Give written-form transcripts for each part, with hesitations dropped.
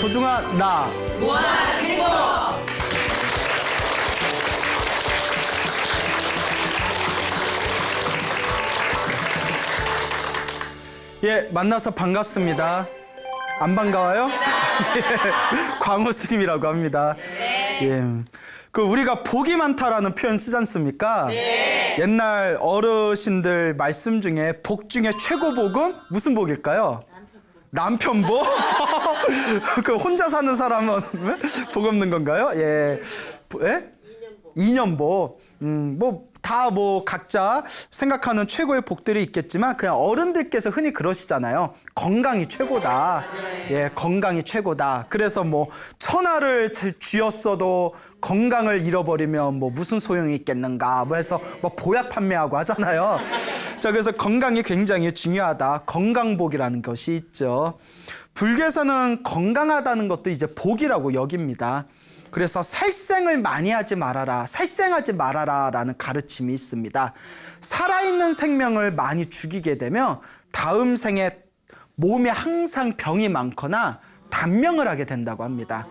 소중한 나 무한 행복. 예, 만나서 반갑습니다. 안 반가워요? 광호 스님이라고 합니다. 예. 그 우리가 복이 많다라는 표현 쓰지 않습니까? 옛날 어르신들 말씀 중에 복 중에 최고 복은 무슨 복일까요? 남편복? 그 혼자 사는 사람은 복 없는 건가요? 예. 예? 이년복. 다 각자 생각하는 최고의 복들이 있겠지만 그냥 어른들께서 흔히 그러시잖아요. 건강이 최고다. 예, 건강이 최고다. 그래서 천하를 쥐었어도 건강을 잃어버리면 무슨 소용이 있겠는가. 해서 보약 판매하고 하잖아요. 자, 그래서 건강이 굉장히 중요하다. 건강복이라는 것이 있죠. 불교에서는 건강하다는 것도 이제 복이라고 여깁니다. 그래서 살생을 많이 하지 말아라, 살생하지 말아라 라는 가르침이 있습니다. 살아있는 생명을 많이 죽이게 되면 다음 생에 몸에 항상 병이 많거나 단명을 하게 된다고 합니다.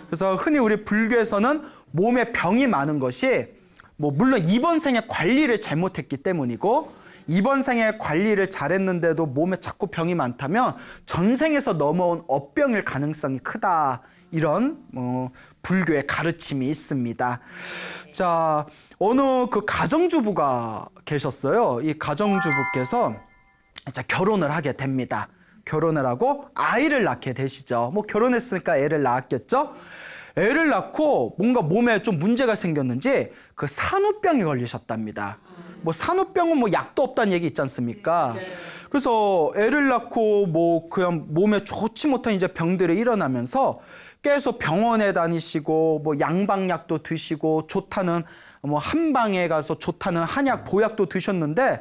그래서 흔히 우리 불교에서는 몸에 병이 많은 것이 물론 이번 생에 관리를 잘못했기 때문이고 이번 생에 관리를 잘했는데도 몸에 자꾸 병이 많다면 전생에서 넘어온 업병일 가능성이 크다. 이런 불교의 가르침이 있습니다. 자, 어느 그 가정주부가 계셨어요. 이 가정주부께서 이제 결혼을 하게 됩니다. 결혼을 하고 아이를 낳게 되시죠. 결혼했으니까 애를 낳았겠죠. 애를 낳고 뭔가 몸에 좀 문제가 생겼는지 그 산후병이 걸리셨답니다. 산후병은 약도 없다는 얘기 있지 않습니까? 그래서 애를 낳고 그냥 몸에 좋지 못한 이제 병들이 일어나면서 계속 병원에 다니시고 양방약도 드시고 좋다는 한방에 가서 좋다는 한약 보약도 드셨는데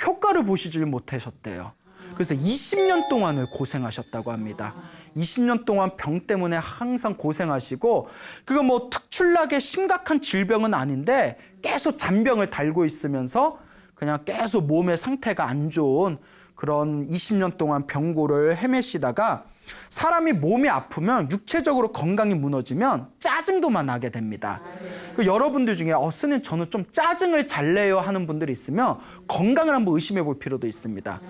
효과를 보시질 못하셨대요. 그래서 20년 동안을 고생하셨다고 합니다. 20년 동안 병 때문에 항상 고생하시고 그거 특출나게 심각한 질병은 아닌데 계속 잔병을 달고 있으면서 그냥 계속 몸의 상태가 안 좋은 그런 20년 동안 병고를 헤매시다가 사람이 몸이 아프면 육체적으로 건강이 무너지면 짜증도만 나게 됩니다. 여러분들 중에 스님 저는 좀 짜증을 잘 내요 하는 분들이 있으면 건강을 한번 의심해 볼 필요도 있습니다.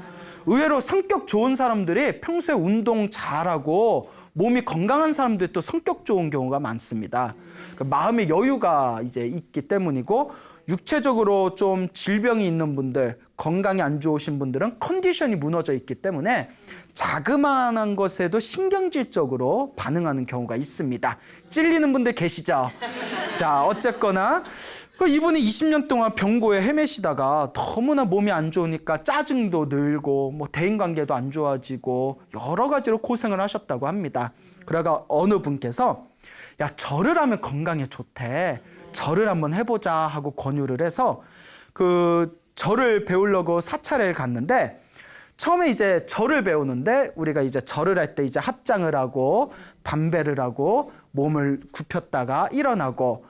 의외로 성격 좋은 사람들이 평소에 운동 잘하고 몸이 건강한 사람들이 또 성격 좋은 경우가 많습니다. 마음의 여유가 이제 있기 때문이고 육체적으로 좀 질병이 있는 분들, 건강이 안 좋으신 분들은 컨디션이 무너져 있기 때문에 자그마한 것에도 신경질적으로 반응하는 경우가 있습니다. 찔리는 분들 계시죠? 자, 어쨌거나 이분이 20년 동안 병고에 헤매시다가 너무나 몸이 안 좋으니까 짜증도 늘고 대인관계도 안 좋아지고 여러 가지로 고생을 하셨다고 합니다. 그러다가 어느 분께서 야, 절을 하면 건강에 좋대. 절을 한번 해보자 하고 권유를 해서 그 절을 배우려고 사찰을 갔는데 처음에 이제 절을 배우는데 우리가 이제 절을 할 때 이제 합장을 하고 담배를 하고 몸을 굽혔다가 일어나고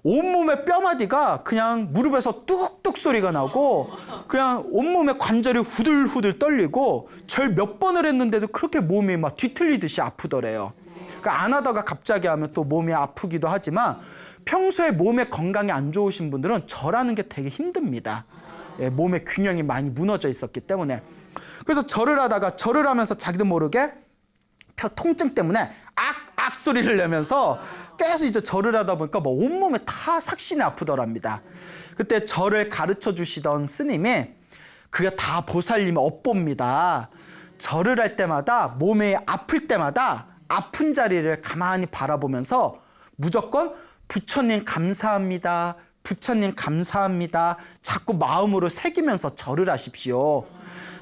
온몸의 뼈마디가 그냥 무릎에서 뚝뚝 소리가 나고 그냥 온몸의 관절이 후들후들 떨리고 절 몇 번을 했는데도 그렇게 몸이 막 뒤틀리듯이 아프더래요. 그러니까 안 하다가 갑자기 하면 또 몸이 아프기도 하지만 평소에 몸에 건강이 안 좋으신 분들은 절하는 게 되게 힘듭니다. 예, 몸의 균형이 많이 무너져 있었기 때문에. 그래서 절을 하면서 자기도 모르게 통증 때문에 악 소리를 내면서 계속 이제 절을 하다 보니까 온몸에 다 삭신이 아프더랍니다. 그때 절을 가르쳐 주시던 스님이 그게 다 보살님의 업보입니다. 절을 할 때마다 몸이 아플 때마다 아픈 자리를 가만히 바라보면서 무조건 부처님 감사합니다. 부처님 감사합니다. 자꾸 마음으로 새기면서 절을 하십시오.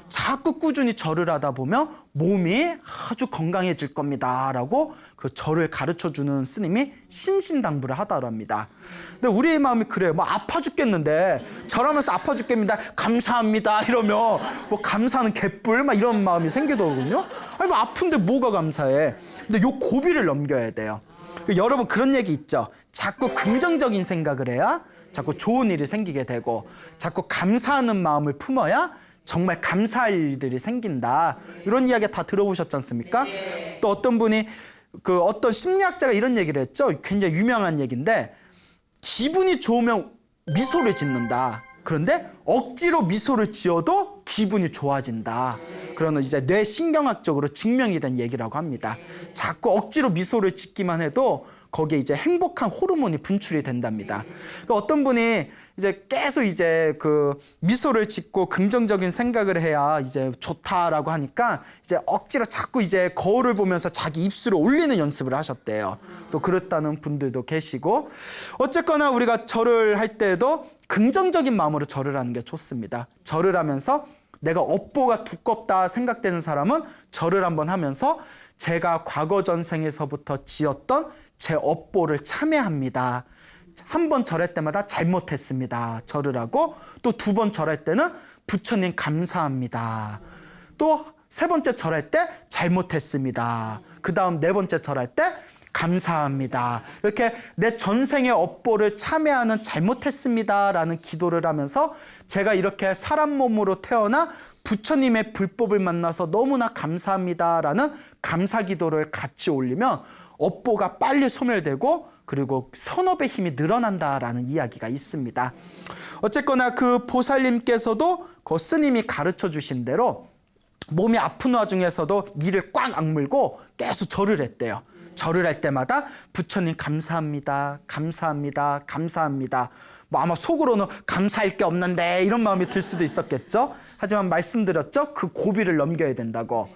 자꾸 꾸준히 절을 하다 보면 몸이 아주 건강해질 겁니다. 라고 그 절을 가르쳐주는 스님이 신신당부를 하더랍니다. 근데 우리의 마음이 그래요. 아파 죽겠는데 절하면서 아파 죽겠습니다. 감사합니다. 이러면 감사하는 개뿔 이런 마음이 생기더군요. 아니 아픈데 뭐가 감사해. 근데 요 고비를 넘겨야 돼요. 여러분 그런 얘기 있죠. 자꾸 긍정적인 생각을 해야 자꾸 좋은 일이 생기게 되고 자꾸 감사하는 마음을 품어야 정말 감사할 일들이 생긴다. 이런 이야기 다 들어보셨지 않습니까? 또 어떤 분이 그 어떤 심리학자가 이런 얘기를 했죠. 굉장히 유명한 얘기인데 기분이 좋으면 미소를 짓는다. 그런데 억지로 미소를 지어도 기분이 좋아진다. 그러는 이제 뇌신경학적으로 증명이 된 얘기라고 합니다. 자꾸 억지로 미소를 짓기만 해도 거기에 이제 행복한 호르몬이 분출이 된답니다. 그러니까 어떤 분이 이제 계속 이제 그 미소를 짓고 긍정적인 생각을 해야 이제 좋다라고 하니까 이제 억지로 자꾸 이제 거울을 보면서 자기 입술을 올리는 연습을 하셨대요. 또 그렇다는 분들도 계시고 어쨌거나 우리가 절을 할 때에도 긍정적인 마음으로 절을 하는 게 좋습니다. 절을 하면서 내가 업보가 두껍다 생각되는 사람은 절을 한번 하면서 제가 과거 전생에서부터 지었던 제 업보를 참회합니다. 한 번 절할 때마다 잘못했습니다. 절을 하고 또 두 번 절할 때는 부처님 감사합니다. 또 세 번째 절할 때 잘못했습니다. 그 다음 네 번째 절할 때 감사합니다. 이렇게 내 전생의 업보를 참회하는 잘못했습니다라는 기도를 하면서 제가 이렇게 사람 몸으로 태어나 부처님의 불법을 만나서 너무나 감사합니다라는 감사 기도를 같이 올리면 업보가 빨리 소멸되고 그리고 선업의 힘이 늘어난다라는 이야기가 있습니다. 어쨌거나 그 보살님께서도 그 스님이 가르쳐 주신 대로 몸이 아픈 와중에서도 이를 꽉 악물고 계속 절을 했대요. 절을 할 때마다 부처님 감사합니다. 감사합니다. 감사합니다. 뭐 아마 속으로는 감사할 게 없는데 이런 마음이 들 수도 있었겠죠. 하지만 말씀드렸죠. 그 고비를 넘겨야 된다고.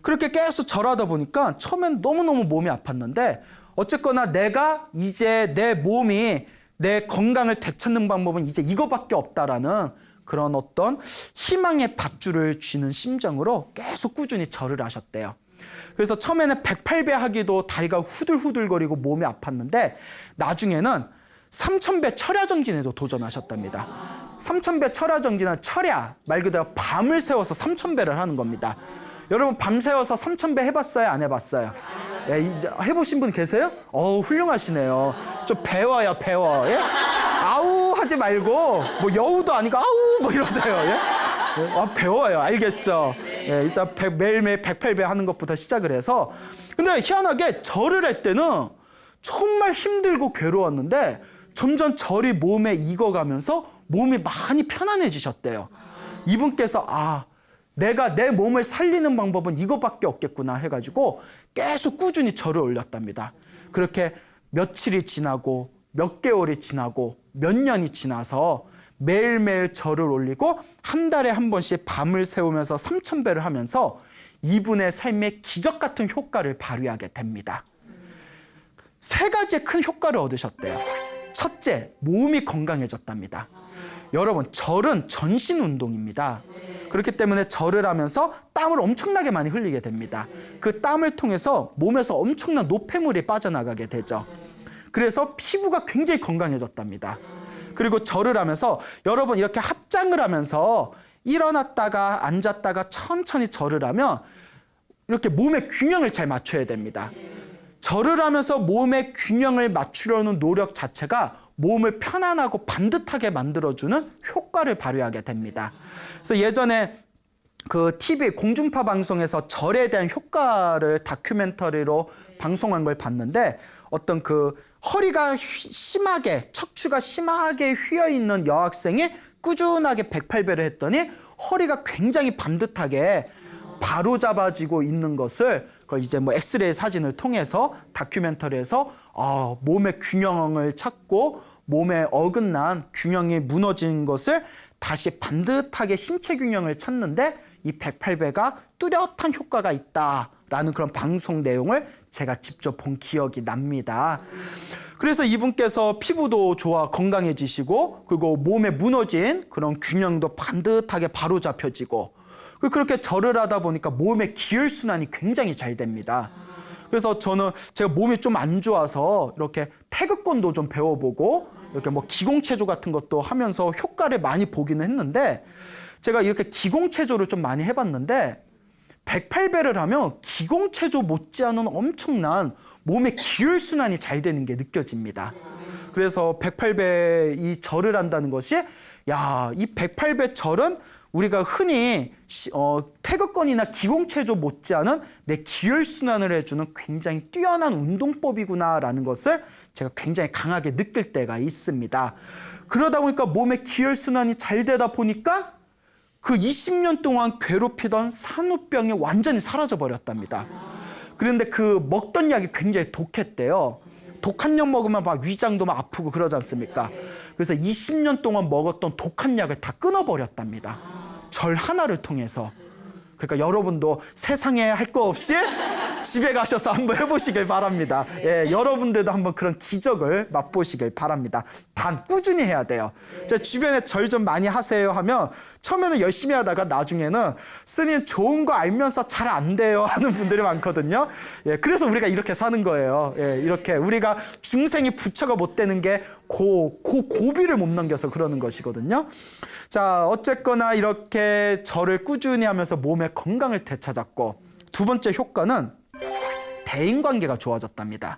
그렇게 계속 절하다 보니까 처음엔 너무너무 몸이 아팠는데 어쨌거나 내가 이제 내 몸이 내 건강을 되찾는 방법은 이제 이거밖에 없다라는 그런 어떤 희망의 밧줄을 쥐는 심정으로 계속 꾸준히 절을 하셨대요. 그래서 처음에는 108배 하기도 다리가 후들후들거리고 몸이 아팠는데 나중에는 3000배 철야정진에도 도전하셨답니다. 3000배 철야정진은 철야 말 그대로 밤을 새워서 3000배를 하는 겁니다. 여러분 밤 새워서 3000배 해봤어요? 안 해봤어요? 예, 이제 해보신 분 계세요? 훌륭하시네요. 좀 배워요, 배워. 예? 아우 하지 말고 뭐 여우도 아니고 아우 뭐 이러세요. 예? 배워요. 알겠죠? 예, 일단 매일매일 108배 하는 것부터 시작을 해서 근데 희한하게 절을 할 때는 정말 힘들고 괴로웠는데 점점 절이 몸에 익어가면서 몸이 많이 편안해지셨대요. 이분께서 내가 내 몸을 살리는 방법은 이거밖에 없겠구나 해가지고 계속 꾸준히 절을 올렸답니다. 그렇게 며칠이 지나고 몇 개월이 지나고 몇 년이 지나서 매일매일 절을 올리고 한 달에 한 번씩 밤을 새우면서 3000배를 하면서 이분의 삶에 기적 같은 효과를 발휘하게 됩니다. 세 가지의 큰 효과를 얻으셨대요. 첫째, 몸이 건강해졌답니다. 여러분, 절은 전신 운동입니다. 그렇기 때문에 절을 하면서 땀을 엄청나게 많이 흘리게 됩니다. 그 땀을 통해서 몸에서 엄청난 노폐물이 빠져나가게 되죠. 그래서 피부가 굉장히 건강해졌답니다. 그리고 절을 하면서 여러분 이렇게 합장을 하면서 일어났다가 앉았다가 천천히 절을 하면 이렇게 몸의 균형을 잘 맞춰야 됩니다. 절을 하면서 몸의 균형을 맞추려는 노력 자체가 몸을 편안하고 반듯하게 만들어주는 효과를 발휘하게 됩니다. 그래서 예전에 그 TV 공중파 방송에서 절에 대한 효과를 다큐멘터리로 방송한 걸 봤는데 어떤 그 허리가 심하게 척추가 심하게 휘어있는 여학생이 꾸준하게 108배를 했더니 허리가 굉장히 반듯하게 바로 잡아지고 있는 것을 이제 뭐 엑스레이 사진을 통해서 다큐멘터리에서 몸의 균형을 찾고 몸에 어긋난 균형이 무너진 것을 다시 반듯하게 신체 균형을 찾는데 이 108배가 뚜렷한 효과가 있다라는 그런 방송 내용을 제가 직접 본 기억이 납니다. 그래서 이분께서 피부도 좋아 건강해지시고 그리고 몸에 무너진 그런 균형도 반듯하게 바로 잡혀지고 그렇게 절을 하다 보니까 몸의 기혈순환이 굉장히 잘 됩니다. 그래서 저는 제가 몸이 좀 안 좋아서 이렇게 태극권도 좀 배워보고 이렇게 뭐 기공체조 같은 것도 하면서 효과를 많이 보기는 했는데 제가 이렇게 기공체조를 좀 많이 해봤는데 108배를 하면 기공체조 못지않은 엄청난 몸의 기혈순환이 잘 되는 게 느껴집니다. 그래서 108배 이 절을 한다는 것이 이 108배 절은 우리가 흔히 태극권이나 기공체조 못지않은 내 기혈순환을 해주는 굉장히 뛰어난 운동법이구나라는 것을 제가 굉장히 강하게 느낄 때가 있습니다. 그러다 보니까 몸의 기혈순환이 잘 되다 보니까 그 20년 동안 괴롭히던 산후병이 완전히 사라져 버렸답니다. 그런데 그 먹던 약이 굉장히 독했대요. 독한 약 먹으면 막 위장도 막 아프고 그러지 않습니까? 그래서 20년 동안 먹었던 독한 약을 다 끊어버렸답니다. 절 하나를 통해서. 그러니까 여러분도 세상에 할 거 없이 집에 가셔서 한번 해보시길 바랍니다. 예, 여러분들도 한번 그런 기적을 맛보시길 바랍니다. 단 꾸준히 해야 돼요. 제 주변에 절 좀 많이 하세요 하면 처음에는 열심히 하다가 나중에는 스님 좋은 거 알면서 잘 안 돼요 하는 분들이 많거든요. 예, 그래서 우리가 이렇게 사는 거예요. 예, 이렇게 우리가 중생이 부처가 못 되는 게 고비를 못 넘겨서 그러는 것이거든요. 자, 어쨌거나 이렇게 절을 꾸준히 하면서 몸의 건강을 되찾았고, 두 번째 효과는 대인관계가 좋아졌답니다.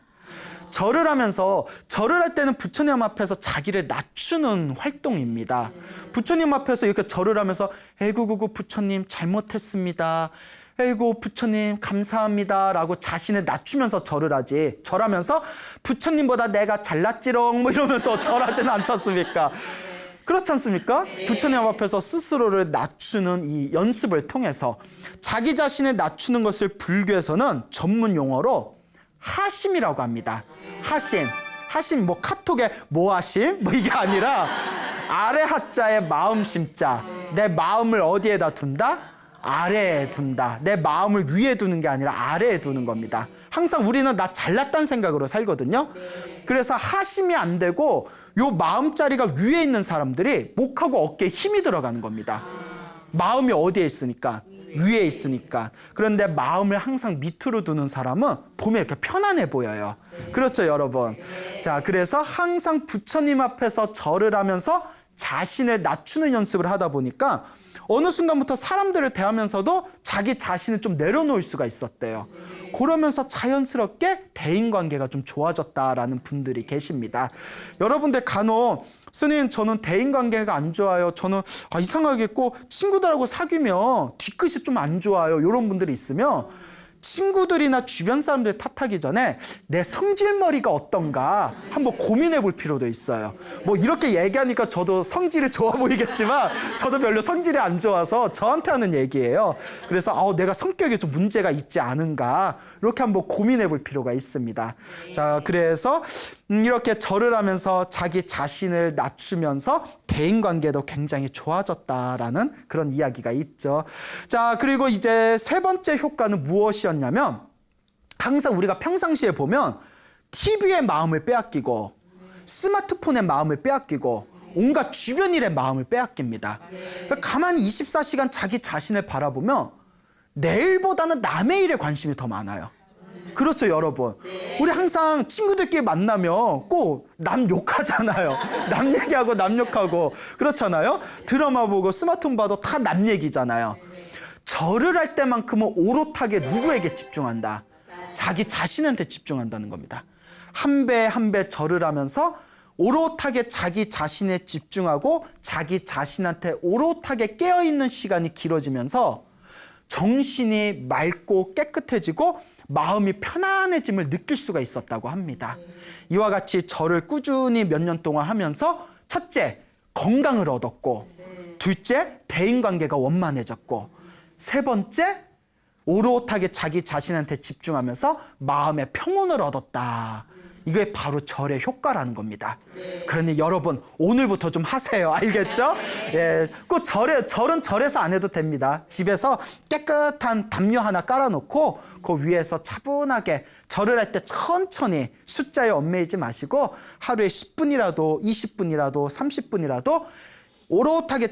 절을 하면서, 절을 할 때는 부처님 앞에서 자기를 낮추는 활동입니다. 부처님 앞에서 이렇게 절을 하면서 에구구구 부처님 잘못했습니다. 에이고 부처님 감사합니다 라고 자신을 낮추면서 절을 하지, 절하면서 부처님보다 내가 잘났지롱 뭐 이러면서 절하지는 않지 않습니까? 그렇지 않습니까? 부처님 앞에서 스스로를 낮추는 이 연습을 통해서 자기 자신을 낮추는 것을 불교에서는 전문 용어로 하심이라고 합니다. 하심. 하심 뭐 카톡에 모하심 뭐 이게 아니라 아래 하자에 마음 심자. 내 마음을 어디에다 둔다? 아래에 둔다. 내 마음을 위에 두는 게 아니라 아래에 두는 겁니다. 항상 우리는 나 잘났다는 생각으로 살거든요. 그래서 하심이 안 되고 요 마음자리가 위에 있는 사람들이 목하고 어깨에 힘이 들어가는 겁니다. 마음이 어디에 있으니까? 위에 있으니까. 그런데 마음을 항상 밑으로 두는 사람은 보면 이렇게 편안해 보여요. 그렇죠, 여러분? 자, 그래서 항상 부처님 앞에서 절을 하면서 자신을 낮추는 연습을 하다 보니까 어느 순간부터 사람들을 대하면서도 자기 자신을 좀 내려놓을 수가 있었대요. 그러면서 자연스럽게 대인관계가 좀 좋아졌다라는 분들이 계십니다. 여러분들 간혹 스님 저는 대인관계가 안 좋아요. 저는 이상하게 꼭 친구들하고 사귀면 뒤끝이 좀 안 좋아요. 이런 분들이 있으면 친구들이나 주변 사람들 탓하기 전에 내 성질머리가 어떤가 한번 고민해 볼 필요도 있어요. 뭐 이렇게 얘기하니까 저도 성질이 좋아 보이겠지만 저도 별로 성질이 안 좋아서 저한테 하는 얘기예요. 그래서 내가 성격에 좀 문제가 있지 않은가 이렇게 한번 고민해 볼 필요가 있습니다. 자, 그래서 이렇게 절을 하면서 자기 자신을 낮추면서 대인관계도 굉장히 좋아졌다라는 그런 이야기가 있죠. 자, 그리고 이제 세 번째 효과는 무엇이었냐면 항상 우리가 평상시에 보면 TV의 마음을 빼앗기고 스마트폰의 마음을 빼앗기고 온갖 주변 일의 마음을 빼앗깁니다. 그러니까 가만히 24시간 자기 자신을 바라보면 내일보다는 남의 일에 관심이 더 많아요. 그렇죠, 여러분. 우리 항상 친구들끼리 만나면 꼭 남 욕하잖아요. 남 얘기하고 남 욕하고 그렇잖아요. 드라마 보고 스마트폰 봐도 다 남 얘기잖아요. 절을 할 때만큼은 오롯하게 누구에게 집중한다? 자기 자신한테 집중한다는 겁니다. 한 배 한 배 절을 하면서 오롯하게 자기 자신에 집중하고 자기 자신한테 오롯하게 깨어있는 시간이 길어지면서 정신이 맑고 깨끗해지고 마음이 편안해짐을 느낄 수가 있었다고 합니다. 이와 같이 절을 꾸준히 몇 년 동안 하면서 첫째, 건강을 얻었고, 둘째, 대인관계가 원만해졌고, 세 번째, 오롯하게 자기 자신한테 집중하면서 마음의 평온을 얻었다. 이게 바로 절의 효과라는 겁니다. 그러니 여러분 오늘부터 좀 하세요. 알겠죠? 예, 꼭 절은 절에서 안 해도 됩니다. 집에서 깨끗한 담요 하나 깔아놓고 그 위에서 차분하게 절을 할 때 천천히 숫자에 얽매이지 마시고 하루에 10분이라도 20분이라도 30분이라도 오롯하게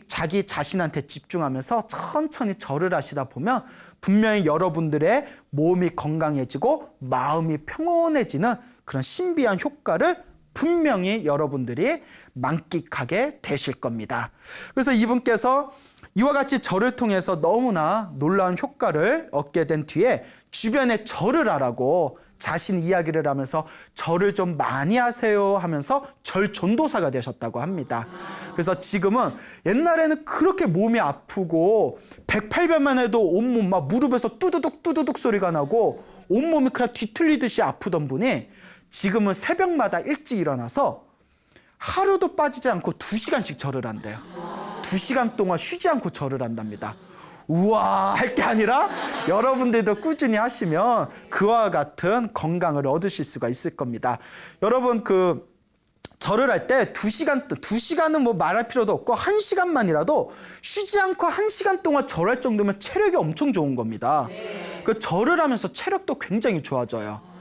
자기 자신한테 집중하면서 천천히 절을 하시다 보면 분명히 여러분들의 몸이 건강해지고 마음이 평온해지는 그런 신비한 효과를 분명히 여러분들이 만끽하게 되실 겁니다. 그래서 이분께서 이와 같이 절을 통해서 너무나 놀라운 효과를 얻게 된 뒤에 주변에 절을 하라고 자신 이야기를 하면서 절을 좀 많이 하세요 하면서 절 전도사가 되셨다고 합니다. 그래서 지금은 옛날에는 그렇게 몸이 아프고 108배만 해도 온몸 막 무릎에서 뚜두둑 뚜두둑 소리가 나고 온몸이 그냥 뒤틀리듯이 아프던 분이 지금은 새벽마다 일찍 일어나서 하루도 빠지지 않고 2시간씩 절을 한대요. 2시간 동안 쉬지 않고 절을 한답니다. 우와 할 게 아니라 여러분들도 꾸준히 하시면 그와 같은 건강을 얻으실 수가 있을 겁니다. 여러분 그 절을 할 때 2시간은 뭐 말할 필요도 없고 1시간만이라도 쉬지 않고 1시간 동안 절할 정도면 체력이 엄청 좋은 겁니다. 그 절을 하면서 체력도 굉장히 좋아져요.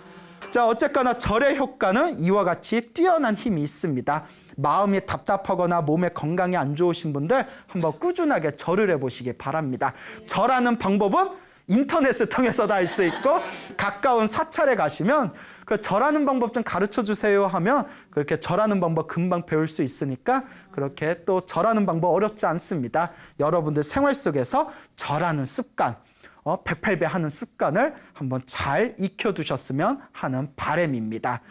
자, 어쨌거나 절의 효과는 이와 같이 뛰어난 힘이 있습니다. 마음이 답답하거나 몸에 건강이 안 좋으신 분들 한번 꾸준하게 절을 해보시기 바랍니다. 절하는 방법은 인터넷을 통해서도 할 수 있고 가까운 사찰에 가시면 그 절하는 방법 좀 가르쳐 주세요 하면 그렇게 절하는 방법 금방 배울 수 있으니까 그렇게 또 절하는 방법 어렵지 않습니다. 여러분들 생활 속에서 절하는 습관 108배 하는 습관을 한번 잘 익혀두셨으면 하는 바람입니다.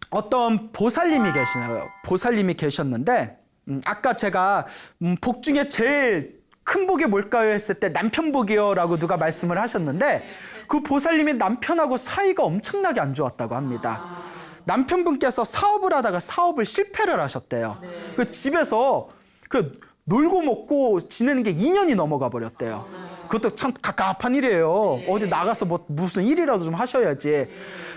어떤 보살님이 계시나요? 보살님이 계셨는데 아까 제가 복 중에 제일 큰 복이 뭘까요? 했을 때 남편 복이요 라고 누가 말씀을 하셨는데 그 보살님이 남편하고 사이가 엄청나게 안 좋았다고 합니다. 남편분께서 사업을 하다가 사업을 실패를 하셨대요. 그 집에서 그 놀고 먹고 지내는 게 2년이 넘어가 버렸대요. 그것도 참 갑갑한 일이에요. 어디 나가서 뭐 무슨 일이라도 좀 하셔야지.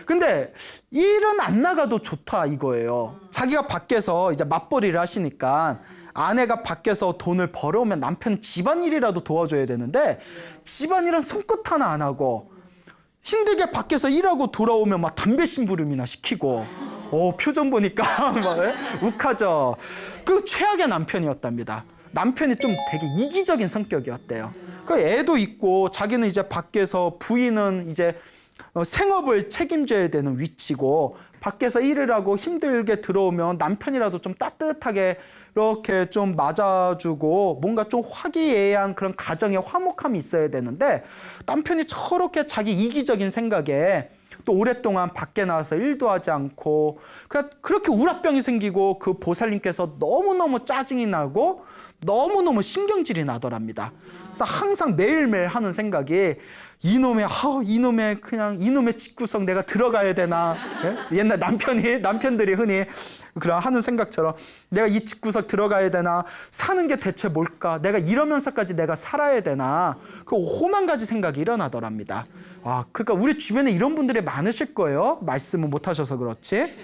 근데 일은 안 나가도 좋다 이거예요. 자기가 밖에서 이제 맞벌이를 하시니까 아내가 밖에서 돈을 벌어오면 남편 집안일이라도 도와줘야 되는데 집안일은 손끝 하나 안 하고 힘들게 밖에서 일하고 돌아오면 막 담배 심부름이나 시키고 표정 보니까 막 욱하죠. 그 최악의 남편이었답니다. 남편이 좀 되게 이기적인 성격이었대요. 그 애도 있고 자기는 이제 밖에서 부인은 이제 생업을 책임져야 되는 위치고 밖에서 일을 하고 힘들게 들어오면 남편이라도 좀 따뜻하게 이렇게 좀 맞아주고 뭔가 좀 화기애애한 그런 가정의 화목함이 있어야 되는데 남편이 저렇게 자기 이기적인 생각에 또 오랫동안 밖에 나와서 일도 하지 않고 그렇게 우라병이 생기고 그 보살님께서 너무너무 짜증이 나고 너무너무 신경질이 나더랍니다. 그래서 항상 매일매일 하는 생각이 이놈의 집구석 내가 들어가야 되나? 예? 옛날 남편들이 흔히 그런 하는 생각처럼 내가 이 집구석 들어가야 되나? 사는 게 대체 뭘까? 내가 이러면서까지 내가 살아야 되나? 그 5만 가지 생각이 일어나더랍니다. 그러니까 우리 주변에 이런 분들이 많으실 거예요. 말씀을 못 하셔서 그렇지.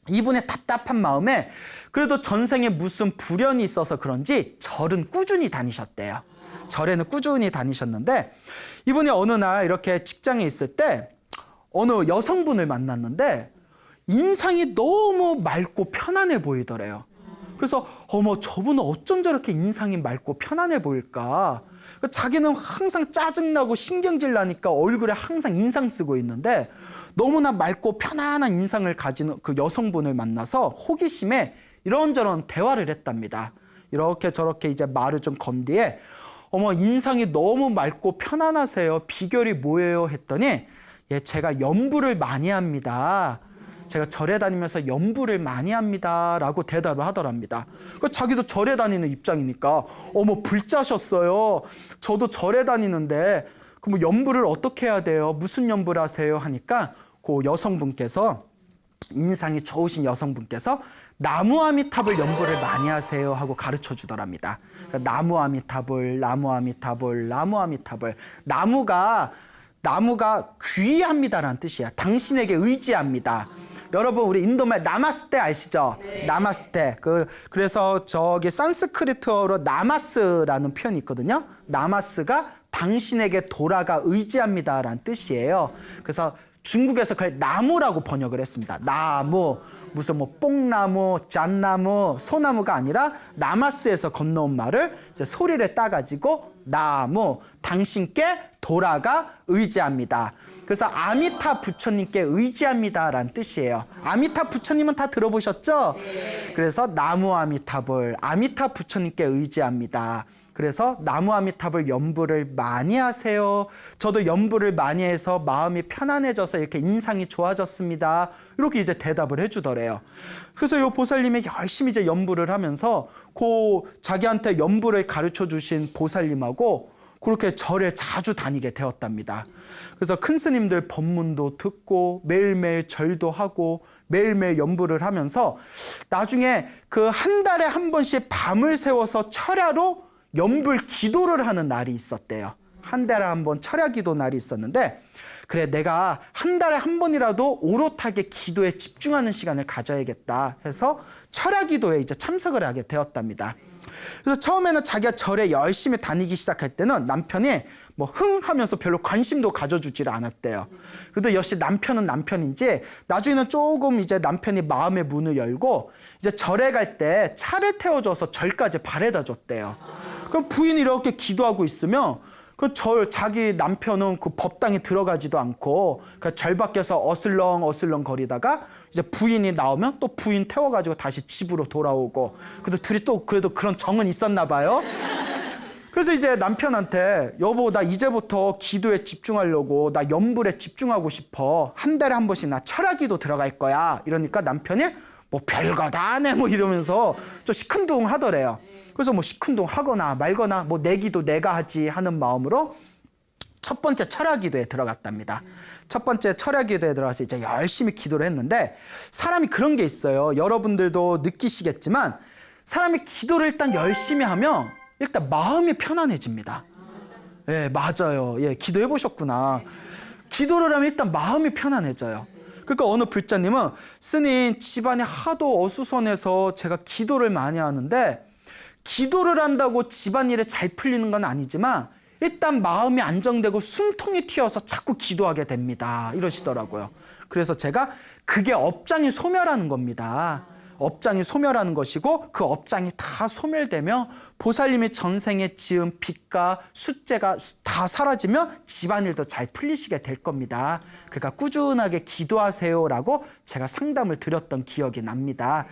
이분의 답답한 마음에 그래도 전생에 무슨 불연이 있어서 그런지 절은 꾸준히 다니셨대요. 절에는 꾸준히 다니셨는데 이분이 어느 날 이렇게 직장에 있을 때 어느 여성분을 만났는데 인상이 너무 맑고 편안해 보이더래요. 그래서 저분은 어쩜 저렇게 인상이 맑고 편안해 보일까? 자기는 항상 짜증나고 신경질 나니까 얼굴에 항상 인상 쓰고 있는데 너무나 맑고 편안한 인상을 가진 그 여성분을 만나서 호기심에 이런저런 대화를 했답니다. 이렇게 저렇게 이제 말을 좀 건 뒤에 인상이 너무 맑고 편안하세요. 비결이 뭐예요? 했더니 제가 염불을 많이 합니다. 제가 절에 다니면서 염불을 많이 합니다 라고 대답을 하더랍니다. 자기도 절에 다니는 입장이니까 불자셨어요. 저도 절에 다니는데 그럼 염불을 어떻게 해야 돼요? 무슨 염불 하세요? 하니까 그 여성분께서 인상이 좋으신 여성분께서 나무 아미타불 염불을 많이 하세요 하고 가르쳐 주더랍니다. 나무 아미타불, 나무 아미타불, 나무 아미타불. 나무가 귀합니다라는 뜻이야. 당신에게 의지합니다. 여러분 우리 인도말 나마스테 아시죠? 네. 나마스테. 그래서 저기 산스크리트어로 나마스라는 표현이 있거든요. 나마스가 당신에게 돌아가 의지합니다라는 뜻이에요. 그래서 중국에서 그걸 나무라고 번역을 했습니다. 나무, 무슨 뭐 뽕나무, 잣나무, 소나무가 아니라 나마스에서 건너온 말을 이제 소리를 따가지고 나무, 당신께 돌아가 의지합니다. 그래서 아미타 부처님께 의지합니다라는 뜻이에요. 아미타 부처님은 다 들어보셨죠? 그래서 나무 아미타불, 아미타 부처님께 의지합니다. 그래서 나무 아미타불 연부를 많이 하세요. 저도 연부를 많이 해서 마음이 편안해져서 이렇게 인상이 좋아졌습니다. 이렇게 이제 대답을 해주더래요. 그래서 이 보살님이 열심히 이제 연부를 하면서 자기한테 연부를 가르쳐 주신 보살님하고 그렇게 절에 자주 다니게 되었답니다. 그래서 큰 스님들 법문도 듣고 매일매일 절도 하고 매일매일 연부를 하면서 나중에 그 한 달에 한 번씩 밤을 새워서 철야로 연불 기도를 하는 날이 있었대요. 한 달에 한 번 철야 기도 날이 있었는데 그래 내가 한 달에 한 번이라도 오롯하게 기도에 집중하는 시간을 가져야겠다 해서 철야 기도에 이제 참석을 하게 되었답니다. 그래서 처음에는 자기가 절에 열심히 다니기 시작할 때는 남편이 뭐 하면서 별로 관심도 가져주지를 않았대요. 그래도 역시 남편은 남편인지 나중에는 조금 이제 남편이 마음의 문을 열고 이제 절에 갈 때 차를 태워줘서 절까지 바래다 줬대요. 그럼 부인이 이렇게 기도하고 있으면 자기 남편은 그 법당에 들어가지도 않고 그 절 밖에서 어슬렁 거리다가 이제 부인이 나오면 또 부인 태워가지고 다시 집으로 돌아오고 그래도 둘이 또 그래도 그런 정은 있었나 봐요. 그래서 이제 남편한테 여보 나 이제부터 기도에 집중하려고 나 연불에 집중하고 싶어. 한 달에 한 번씩 나 철야기도 들어갈 거야. 이러니까 남편이 뭐 별거 다 하네 뭐 이러면서 좀 시큰둥 하더래요. 그래서 뭐 시큰둥 하거나 말거나 뭐 내 기도 내가 하지 하는 마음으로 첫 번째 철야기도에 들어갔답니다. 첫 번째 철야기도에 들어가서 이제 열심히 기도를 했는데 사람이 그런 게 있어요. 여러분들도 느끼시겠지만 사람이 기도를 일단 열심히 하면 일단 마음이 편안해집니다. 예, 맞아요. 예, 기도해 보셨구나. 기도를 하면 일단 마음이 편안해져요. 그러니까 어느 불자님은 스님 집안이 하도 어수선해서 제가 기도를 많이 하는데 기도를 한다고 집안일이 잘 풀리는 건 아니지만 일단 마음이 안정되고 숨통이 튀어서 자꾸 기도하게 됩니다. 이러시더라고요. 그래서 제가 그게 업장이 소멸하는 겁니다. 업장이 소멸하는 것이고 그 업장이 다 소멸되면 보살님이 전생에 지은 빚과 숫죄가 다 사라지면 집안일도 잘 풀리시게 될 겁니다. 그러니까 꾸준하게 기도하세요라고 제가 상담을 드렸던 기억이 납니다.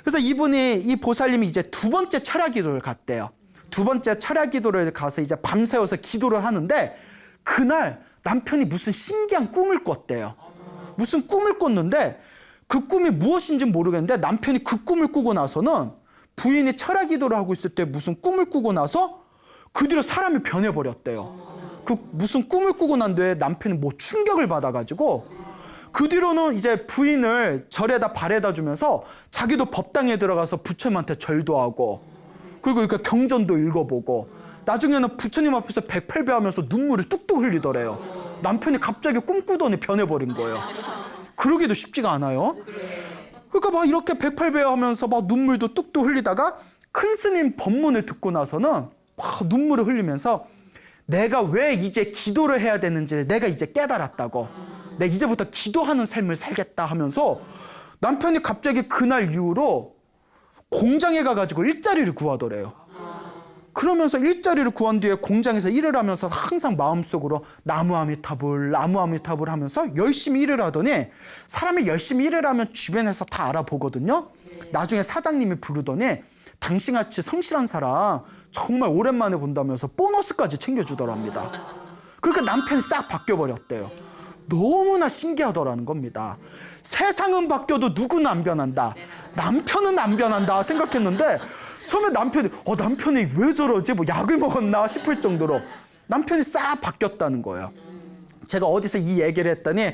그래서 이 보살님이 이제 두 번째 철야기도를 갔대요. 두 번째 철야기도를 가서 이제 밤새워서 기도를 하는데 그날 남편이 무슨 신기한 꿈을 꿨대요. 무슨 꿈을 꿨는데 그 꿈이 무엇인지 모르겠는데 남편이 그 꿈을 꾸고 나서는 부인이 철야기도를 하고 있을 때 무슨 꿈을 꾸고 나서 그 뒤로 사람이 변해버렸대요. 그 무슨 꿈을 꾸고 난 뒤에 남편이 뭐 충격을 받아가지고 그 뒤로는 이제 부인을 절에다 바래다 주면서 자기도 법당에 들어가서 부처님한테 절도 하고 그리고 그러니까 경전도 읽어보고 나중에는 부처님 앞에서 108배 하면서 눈물을 뚝뚝 흘리더래요. 남편이 갑자기 꿈꾸더니 변해버린 거예요. 그러기도 쉽지가 않아요. 그러니까 막 이렇게 108배 하면서 막 눈물도 뚝뚝 흘리다가 큰 스님 법문을 듣고 나서는 막 눈물을 흘리면서 내가 왜 이제 기도를 해야 되는지 내가 이제 깨달았다고. 내가 이제부터 기도하는 삶을 살겠다 하면서 남편이 갑자기 그날 이후로 공장에 가가지고 일자리를 구하더래요. 그러면서 일자리를 구한 뒤에 공장에서 일을 하면서 항상 마음속으로 나무 아미타불 하면서 열심히 일을 하더니 사람이 열심히 일을 하면 주변에서 다 알아보거든요. 나중에 사장님이 부르더니 당신같이 성실한 사람 정말 오랜만에 본다면서 보너스까지 챙겨주더랍니다. 그러니까 남편이 싹 바뀌어버렸대요. 너무나 신기하더라는 겁니다. 세상은 바뀌어도 누구는 안 변한다. 남편은 안 변한다 생각했는데 처음에 남편이 왜 저러지? 뭐 약을 먹었나 싶을 정도로 남편이 싹 바뀌었다는 거예요. 제가 어디서 이 얘기를 했더니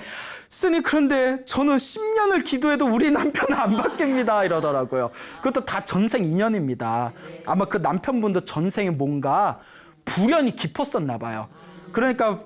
스님 그런데 저는 10년을 기도해도 우리 남편은 안 바뀝니다 이러더라고요. 그것도 다 전생 인연입니다. 아마 그 남편분도 전생에 뭔가 불연이 깊었었나 봐요. 그러니까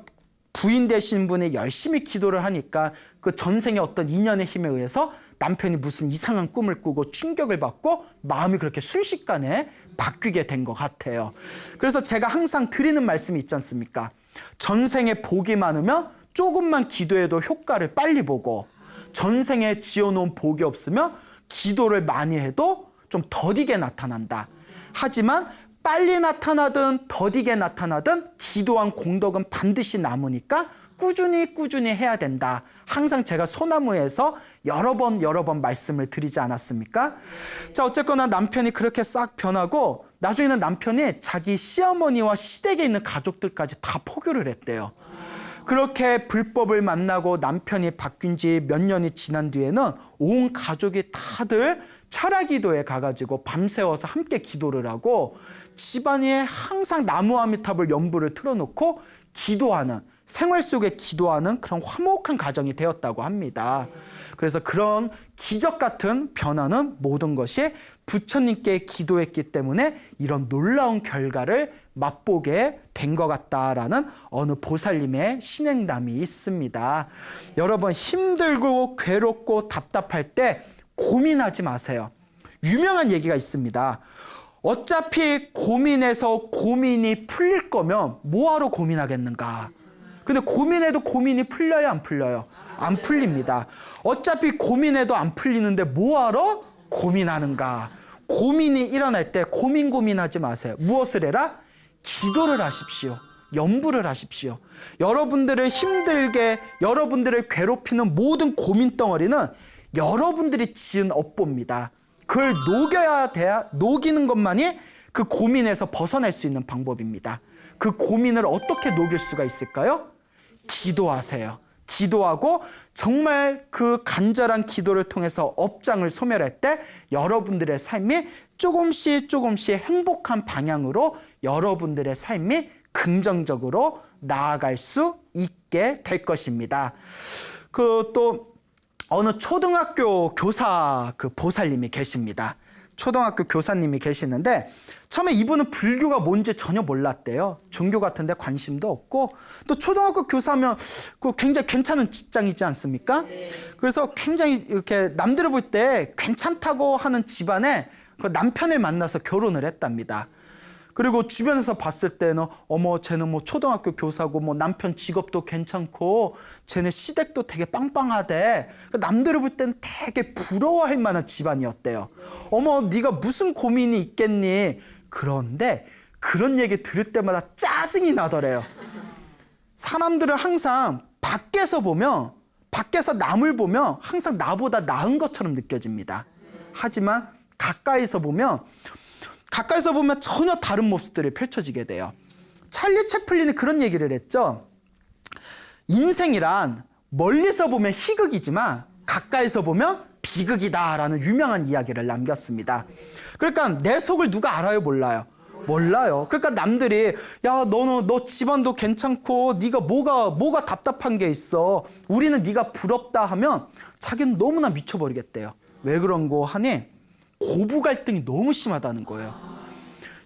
부인 되신 분이 열심히 기도를 하니까 그 전생의 어떤 인연의 힘에 의해서 남편이 무슨 이상한 꿈을 꾸고 충격을 받고 마음이 그렇게 순식간에 바뀌게 된 것 같아요. 그래서 제가 항상 드리는 말씀이 있지 않습니까? 전생에 복이 많으면 조금만 기도해도 효과를 빨리 보고 전생에 지어놓은 복이 없으면 기도를 많이 해도 좀 더디게 나타난다. 하지만 빨리 나타나든 더디게 나타나든 기도한 공덕은 반드시 남으니까 꾸준히 해야 된다. 항상 제가 소나무에서 여러 번 말씀을 드리지 않았습니까? 자, 어쨌거나 남편이 그렇게 싹 변하고 나중에는 남편이 자기 시어머니와 시댁에 있는 가족들까지 다 포교를 했대요. 그렇게 불법을 만나고 남편이 바뀐 지 몇 년이 지난 뒤에는 온 가족이 다들 철야기도에 가가지고 밤새워서 함께 기도를 하고 집안이 항상 나무아미탑을 연부를 틀어놓고 기도하는, 생활 속에 기도하는 그런 화목한 가정이 되었다고 합니다. 그래서 그런 기적 같은 변화는 모든 것이 부처님께 기도했기 때문에 이런 놀라운 결과를 맛보게 된 것 같다라는 어느 보살님의 신행담이 있습니다. 여러분, 힘들고 괴롭고 답답할 때 고민하지 마세요. 유명한 얘기가 있습니다. 어차피 고민해서 고민이 풀릴 거면 뭐하러 고민하겠는가? 근데 고민해도 고민이 풀려요, 안 풀려요? 안 풀립니다. 어차피 고민해도 안 풀리는데 뭐하러 고민하는가? 고민이 일어날 때 고민하지 마세요. 무엇을 해라? 기도를 하십시오. 연부를 하십시오. 여러분들을 힘들게, 여러분들을 괴롭히는 모든 고민 덩어리는 여러분들이 지은 업보입니다. 그걸 녹이는 것만이 그 고민에서 벗어날 수 있는 방법입니다. 그 고민을 어떻게 녹일 수가 있을까요? 기도하세요. 기도하고 정말 그 간절한 기도를 통해서 업장을 소멸할 때 여러분들의 삶이 조금씩 행복한 방향으로 여러분들의 삶이 긍정적으로 나아갈 수 있게 될 것입니다. 또 어느 초등학교 교사 보살님이 계십니다. 초등학교 교사님이 계시는데 처음에 이분은 불교가 뭔지 전혀 몰랐대요. 종교 같은 데 관심도 없고 또 초등학교 교사면 굉장히 괜찮은 직장이지 않습니까? 그래서 굉장히 이렇게 남들을 볼 때 괜찮다고 하는 집안에 그 남편을 만나서 결혼을 했답니다. 그리고 주변에서 봤을 때는 어머, 쟤는 뭐 초등학교 교사고 뭐 남편 직업도 괜찮고 쟤네 시댁도 되게 빵빵하대. 남들을 볼 때는 되게 부러워할 만한 집안이었대요. 어머, 네가 무슨 고민이 있겠니? 그런데 그런 얘기 들을 때마다 짜증이 나더래요. 사람들은 항상 밖에서 남을 보면 항상 나보다 나은 것처럼 느껴집니다. 하지만 가까이서 보면 전혀 다른 모습들이 펼쳐지게 돼요. 찰리 채플린이 그런 얘기를 했죠. 인생이란 멀리서 보면 희극이지만 가까이서 보면 비극이다라는 유명한 이야기를 남겼습니다. 그러니까 내 속을 누가 알아요, 몰라요? 몰라요. 그러니까 남들이 야, 너 집안도 괜찮고 네가 뭐가 답답한 게 있어. 우리는 네가 부럽다 하면 자기는 너무나 미쳐버리겠대요. 왜 그런 거 하니? 고부 갈등이 너무 심하다는 거예요.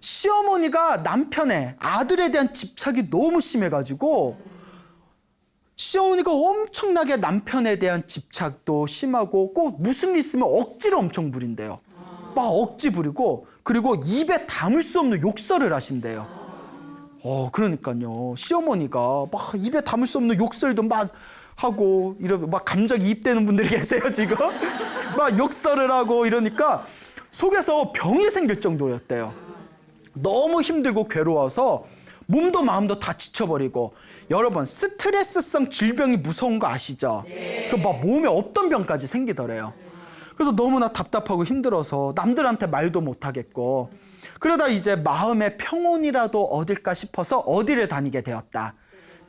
시어머니가 남편의 아들에 대한 집착이 너무 심해가지고 시어머니가 엄청나게 남편에 대한 집착도 심하고 꼭 무슨 일 있으면 억지를 엄청 부린대요. 막 억지 부리고 그리고 입에 담을 수 없는 욕설을 하신대요. 그러니까요. 시어머니가 막 입에 담을 수 없는 욕설도 막 하고 이러고 막 감정이입되는 분들이 계세요, 지금. 막 욕설을 하고 이러니까 속에서 병이 생길 정도였대요. 너무 힘들고 괴로워서 몸도 마음도 다 지쳐버리고. 여러분, 스트레스성 질병이 무서운 거 아시죠? 그 막 몸에 없던 병까지 생기더래요. 그래서 너무나 답답하고 힘들어서 남들한테 말도 못하겠고 그러다 이제 마음의 평온이라도 얻을까 싶어서 어디를 다니게 되었다?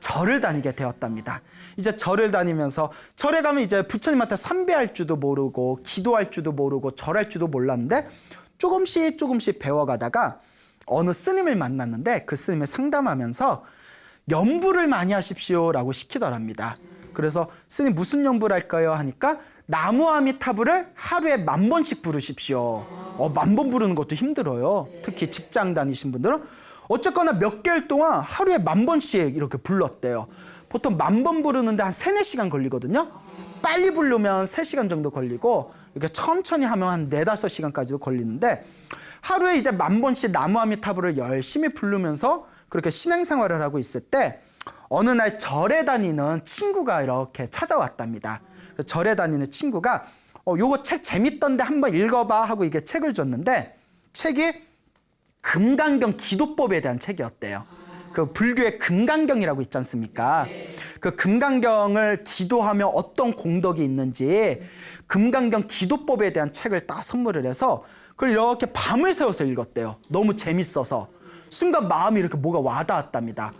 절을 다니게 되었답니다. 이제 절을 다니면서 절에 가면 이제 부처님한테 삼배할 줄도 모르고 기도할 줄도 모르고 절할 줄도 몰랐는데 조금씩 배워가다가 어느 스님을 만났는데 그 스님을 상담하면서 연부를 많이 하십시오라고 시키더랍니다. 그래서 스님 무슨 연부를 할까요? 하니까 나무아미타불을 하루에 10,000번씩 부르십시오. 10,000번 부르는 것도 힘들어요. 특히 직장 다니신 분들은. 어쨌거나 몇 개월 동안 하루에 10,000번씩 이렇게 불렀대요. 보통 10,000번 부르는데 한 3-4시간 걸리거든요. 빨리 부르면 3시간 정도 걸리고 이렇게 천천히 하면 한 4-5시간까지도 걸리는데 하루에 이제 10,000번씩 나무아미타불을 열심히 부르면서 그렇게 신행생활을 하고 있을 때 어느 날 절에 다니는 친구가 이렇게 찾아왔답니다. 절에 다니는 친구가 요거 책 재밌던데 한번 읽어봐 하고 이게 책을 줬는데 책이 금강경 기도법에 대한 책이었대요. 그 불교의 금강경이라고 있지 않습니까? 그 금강경을 기도하며 어떤 공덕이 있는지 금강경 기도법에 대한 책을 딱 선물을 해서 그걸 이렇게 밤을 새워서 읽었대요. 너무 재밌어서. 순간 마음이 이렇게 뭐가 와닿았답니다.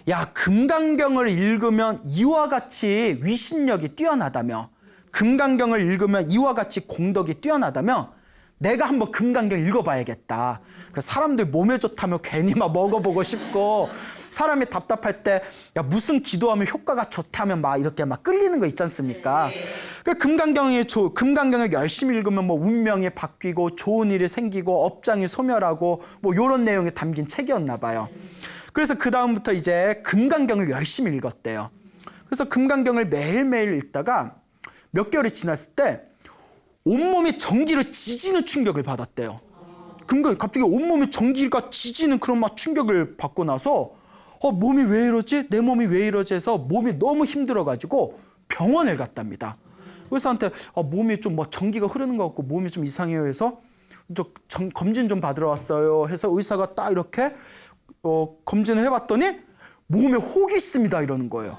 야, 금강경을 읽으면 이와 같이 위신력이 뛰어나다며, 금강경을 읽으면 이와 같이 공덕이 뛰어나다며 내가 한번 금강경 읽어봐야겠다. 사람들 몸에 좋다며 괜히 막 먹어보고 싶고, 사람이 답답할 때 야 무슨 기도하면 효과가 좋다면 막 이렇게 막 끌리는 거 있지 않습니까? 금강경을 열심히 읽으면 뭐 운명이 바뀌고 좋은 일이 생기고 업장이 소멸하고 뭐 이런 내용이 담긴 책이었나 봐요. 그래서 그 다음부터 이제 금강경을 열심히 읽었대요. 그래서 금강경을 매일매일 읽다가 몇 개월이 지났을 때 온몸이 전기로 지지는 충격을 받았대요. 갑자기 온몸이 전기가 지지는 그런 막 충격을 받고 나서 몸이 왜 이러지? 내 몸이 왜 이러지? 해서 몸이 너무 힘들어가지고 병원을 갔답니다. 의사한테 몸이 좀 뭐 전기가 흐르는 것 같고 몸이 좀 이상해요 해서 검진 좀 받으러 왔어요 해서 의사가 딱 이렇게 검진을 해봤더니 몸에 혹이 있습니다 이러는 거예요.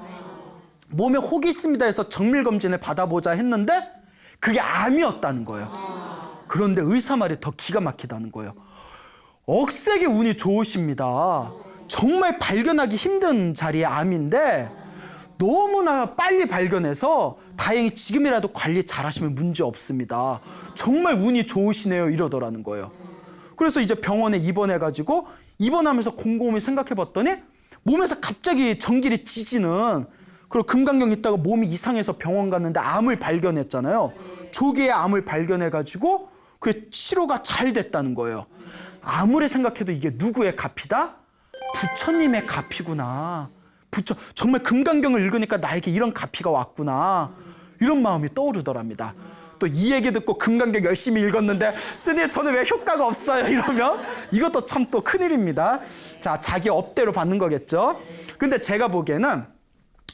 몸에 혹이 있습니다 해서 정밀 검진을 받아보자 했는데 그게 암이었다는 거예요. 그런데 의사 말이 더 기가 막히다는 거예요. 억세게 운이 좋으십니다. 정말 발견하기 힘든 자리의 암인데 너무나 빨리 발견해서 다행히 지금이라도 관리 잘하시면 문제 없습니다. 정말 운이 좋으시네요 이러더라는 거예요. 그래서 이제 병원에 입원해가지고 입원하면서 곰곰이 생각해봤더니 몸에서 갑자기 전기를 지지는, 그리고 금강경 있다가 몸이 이상해서 병원 갔는데 암을 발견했잖아요. 조기에 암을 발견해가지고 그 치료가 잘 됐다는 거예요. 아무리 생각해도 이게 누구의 값이다? 부처님의 값이구나. 정말 금강경을 읽으니까 나에게 이런 값이가 왔구나. 이런 마음이 떠오르더랍니다. 또 이 얘기 듣고 금강경 열심히 읽었는데 스님 저는 왜 효과가 없어요? 이러면 이것도 참 또 큰일입니다. 자, 자기 업대로 받는 거겠죠. 근데 제가 보기에는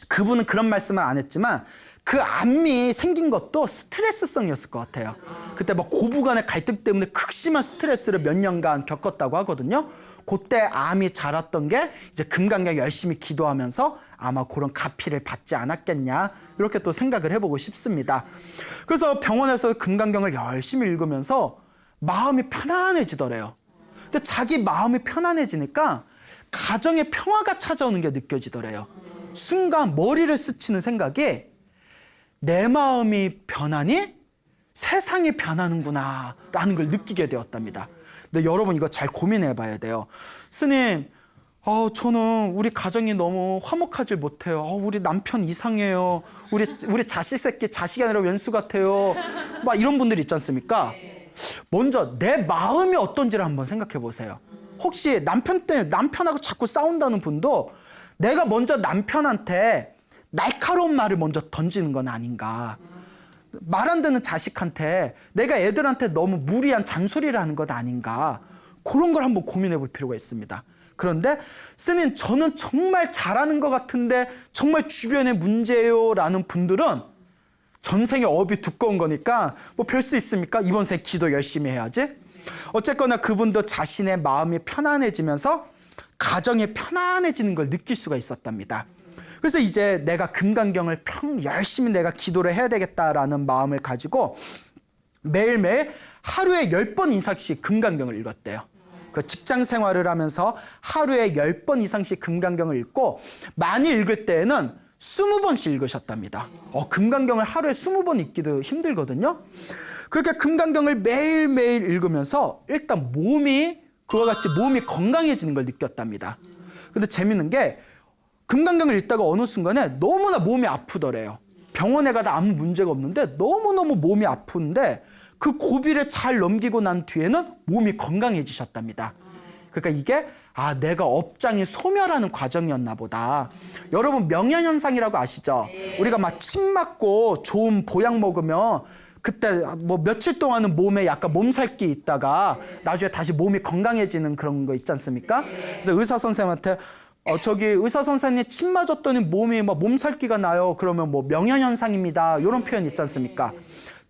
그분은 그런 말씀을 안 했지만 그 암이 생긴 것도 스트레스성이었을 것 같아요. 그때 막 고부간의 갈등 때문에 극심한 스트레스를 몇 년간 겪었다고 하거든요. 그때 암이 자랐던 게 이제 금강경 열심히 기도하면서 아마 그런 가피를 받지 않았겠냐 이렇게 또 생각을 해보고 싶습니다. 그래서 병원에서 금강경을 열심히 읽으면서 마음이 편안해지더래요. 근데 자기 마음이 편안해지니까 가정의 평화가 찾아오는 게 느껴지더래요. 순간 머리를 스치는 생각이 내 마음이 변하니 세상이 변하는구나 라는 걸 느끼게 되었답니다. 근데 여러분 이거 잘 고민해 봐야 돼요. 스님, 저는 우리 가정이 너무 화목하지 못해요. 우리 남편 이상해요. 우리 자식이 아니라 왼수 같아요. 막 이런 분들이 있지 않습니까? 먼저 내 마음이 어떤지를 한번 생각해 보세요. 혹시 남편하고 자꾸 싸운다는 분도 내가 먼저 남편한테 날카로운 말을 먼저 던지는 건 아닌가. 말 안 듣는 자식한테 내가 애들한테 너무 무리한 잔소리를 하는 것 아닌가. 그런 걸 한번 고민해 볼 필요가 있습니다. 그런데 스님 저는 정말 잘하는 것 같은데 정말 주변에 문제예요 라는 분들은 전생의 업이 두꺼운 거니까 뭐 별 수 있습니까? 이번 생 기도 열심히 해야지. 어쨌거나 그분도 자신의 마음이 편안해지면서 가정이 편안해지는 걸 느낄 수가 있었답니다. 그래서 이제 내가 금강경을 열심히 내가 기도를 해야 되겠다라는 마음을 가지고 매일매일 하루에 10번 이상씩 금강경을 읽었대요. 그 직장 생활을 하면서 하루에 10번 이상씩 금강경을 읽고 많이 읽을 때에는 20번씩 읽으셨답니다. 금강경을 하루에 20번 읽기도 힘들거든요. 그렇게 금강경을 매일매일 읽으면서 일단 그와 같이 몸이 건강해지는 걸 느꼈답니다. 근데 재밌는 게 금강경을 읽다가 어느 순간에 너무나 몸이 아프더래요. 병원에 가다 아무 문제가 없는데 너무너무 몸이 아픈데 그 고비를 잘 넘기고 난 뒤에는 몸이 건강해지셨답니다. 그러니까 이게 내가 업장이 소멸하는 과정이었나 보다. 여러분 명현현상이라고 아시죠? 우리가 막 침 맞고 좋은 보약 먹으면 그때 뭐 며칠 동안은 몸에 약간 몸살기 있다가 나중에 다시 몸이 건강해지는 그런 거 있지 않습니까? 그래서 의사 선생님한테 저기 의사 선생님 침 맞았더니 몸이 막 몸살기가 나요. 그러면 뭐 명현현상입니다. 이런 표현 있지 않습니까?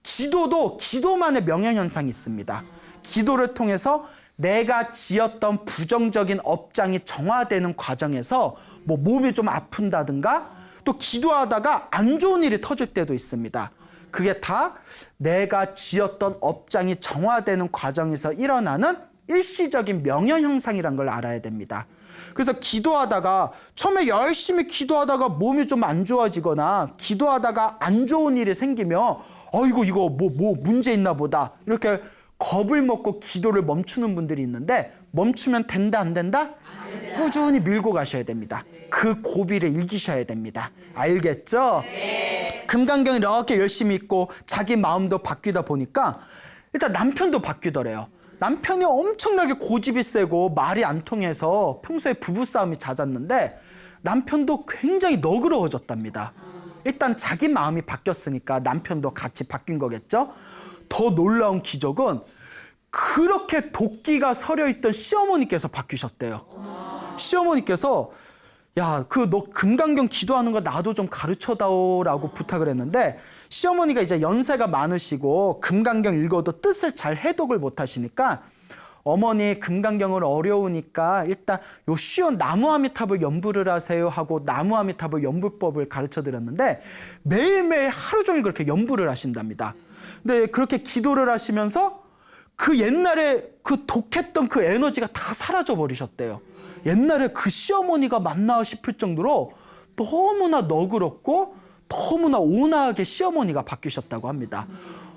기도도 기도만의 명현현상이 있습니다. 기도를 통해서 내가 지었던 부정적인 업장이 정화되는 과정에서 뭐 몸이 좀 아픈다든가 또 기도하다가 안 좋은 일이 터질 때도 있습니다. 그게 다 내가 지었던 업장이 정화되는 과정에서 일어나는 일시적인 명현현상이라는 걸 알아야 됩니다. 그래서 기도하다가 처음에 열심히 기도하다가 몸이 좀 안 좋아지거나 기도하다가 안 좋은 일이 생기면 이거 뭐 문제 있나 보다 이렇게 겁을 먹고 기도를 멈추는 분들이 있는데 멈추면 된다 안 된다? 꾸준히 밀고 가셔야 됩니다. 그 고비를 이기셔야 됩니다. 알겠죠? 금강경 이렇게 열심히 읽고 자기 마음도 바뀌다 보니까 일단 남편도 바뀌더래요. 남편이 엄청나게 고집이 세고 말이 안 통해서 평소에 부부싸움이 잦았는데 남편도 굉장히 너그러워졌답니다. 일단 자기 마음이 바뀌었으니까 남편도 같이 바뀐 거겠죠? 더 놀라운 기적은 그렇게 도끼가 서려있던 시어머니께서 바뀌셨대요. 시어머니께서 야, 너 금강경 기도하는 거 나도 좀 가르쳐다오라고 부탁을 했는데 시어머니가 이제 연세가 많으시고 금강경 읽어도 뜻을 잘 해독을 못 하시니까 어머니 금강경을 어려우니까 일단 요 쉬운 나무아미탑을 연부를 하세요 하고 나무아미탑을 연부법을 가르쳐 드렸는데 매일매일 하루 종일 그렇게 연부를 하신답니다. 근데 그렇게 기도를 하시면서 그 옛날에 그 독했던 그 에너지가 다 사라져 버리셨대요. 옛날에 그 시어머니가 맞나 싶을 정도로 너무나 너그럽고 너무나 온화하게 시어머니가 바뀌셨다고 합니다.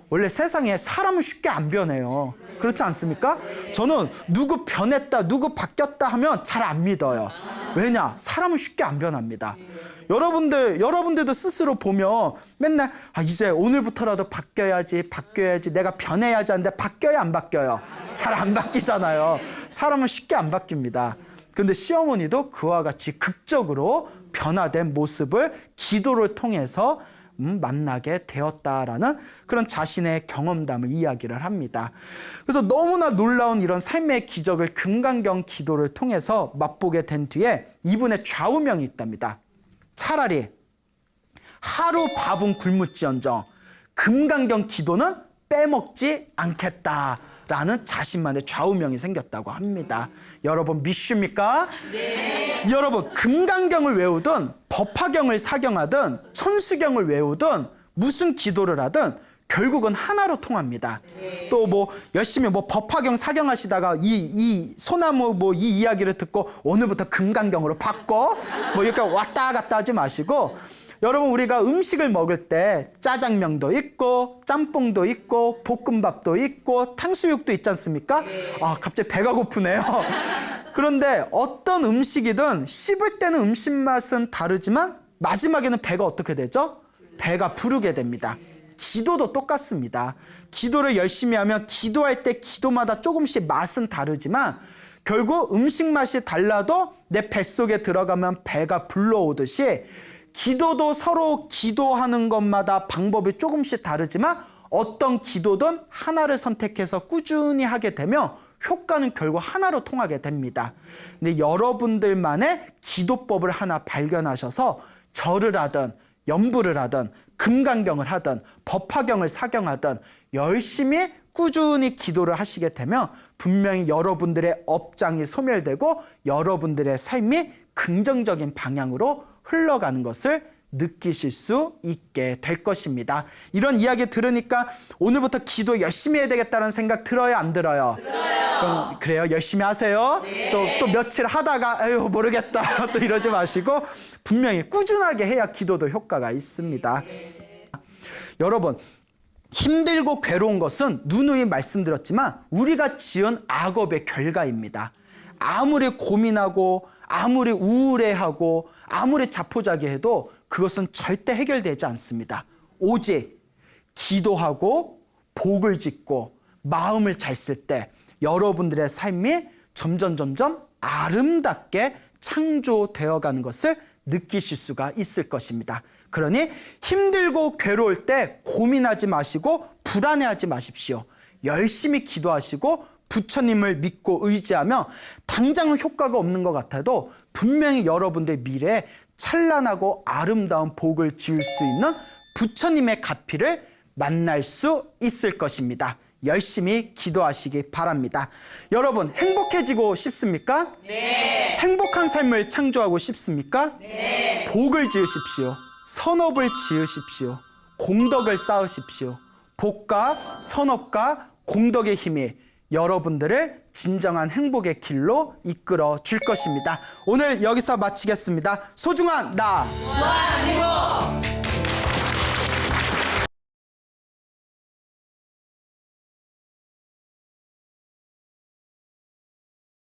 원래 세상에 사람은 쉽게 안 변해요. 그렇지 않습니까? 저는 누구 변했다, 누구 바뀌었다 하면 잘 안 믿어요. 왜냐? 사람은 쉽게 안 변합니다. 여러분들도 스스로 보면 맨날 이제 오늘부터라도 바뀌어야지 내가 변해야지 하는데 바뀌어야 안 바뀌어요? 잘 안 바뀌잖아요. 사람은 쉽게 안 바뀝니다. 근데 시어머니도 그와 같이 극적으로 변화된 모습을 기도를 통해서 만나게 되었다라는 그런 자신의 경험담을 이야기를 합니다. 그래서 너무나 놀라운 이런 삶의 기적을 금강경 기도를 통해서 맛보게 된 뒤에 이분의 좌우명이 있답니다. 차라리 하루 밥은 굶을지언정 금강경 기도는 빼먹지 않겠다라는 자신만의 좌우명이 생겼다고 합니다. 여러분 믿습니까? 네. 여러분 금강경을 외우든 법화경을 사경하든 천수경을 외우든 무슨 기도를 하든 결국은 하나로 통합니다. 네. 또 뭐 열심히 뭐 법화경 사경하시다가 이 소나무 뭐 이 이야기를 듣고 오늘부터 금강경으로 바꿔 뭐 이렇게 왔다 갔다 하지 마시고 여러분 우리가 음식을 먹을 때 짜장면도 있고 짬뽕도 있고 볶음밥도 있고 탕수육도 있지 않습니까? 갑자기 배가 고프네요. 그런데 어떤 음식이든 씹을 때는 음식 맛은 다르지만 마지막에는 배가 어떻게 되죠? 배가 부르게 됩니다. 기도도 똑같습니다. 기도를 열심히 하면 기도할 때 기도마다 조금씩 맛은 다르지만 결국 음식 맛이 달라도 내 뱃속에 들어가면 배가 불러오듯이 기도도 서로 기도하는 것마다 방법이 조금씩 다르지만 어떤 기도든 하나를 선택해서 꾸준히 하게 되면 효과는 결국 하나로 통하게 됩니다. 근데 여러분들만의 기도법을 하나 발견하셔서 절을 하든 연부를 하든 금강경을 하든 법화경을 사경하든 열심히 꾸준히 기도를 하시게 되면 분명히 여러분들의 업장이 소멸되고 여러분들의 삶이 긍정적인 방향으로 흘러가는 것을 느끼실 수 있게 될 것입니다. 이런 이야기 들으니까 오늘부터 기도 열심히 해야 되겠다는 생각 들어요, 안 들어요? 들어요. 그럼 그래요, 열심히 하세요. 네. 또 며칠 하다가 에휴 모르겠다 또 이러지 마시고 분명히 꾸준하게 해야 기도도 효과가 있습니다. 네. 여러분 힘들고 괴로운 것은 누누이 말씀드렸지만 우리가 지은 악업의 결과입니다. 아무리 고민하고 아무리 우울해하고 아무리 자포자기해도 그것은 절대 해결되지 않습니다. 오직 기도하고 복을 짓고 마음을 잘 쓸 때 여러분들의 삶이 점점 아름답게 창조되어가는 것을 느끼실 수가 있을 것입니다. 그러니 힘들고 괴로울 때 고민하지 마시고 불안해하지 마십시오. 열심히 기도하시고 부처님을 믿고 의지하며 당장은 효과가 없는 것 같아도 분명히 여러분들의 미래에 찬란하고 아름다운 복을 지을 수 있는 부처님의 가피를 만날 수 있을 것입니다. 열심히 기도하시기 바랍니다. 여러분, 행복해지고 싶습니까? 네. 행복한 삶을 창조하고 싶습니까? 네. 복을 지으십시오. 선업을 지으십시오. 공덕을 쌓으십시오. 복과 선업과 공덕의 힘이 여러분들을 진정한 행복의 길로 이끌어 줄 것입니다. 오늘 여기서 마치겠습니다. 소중한 나. 무한행복.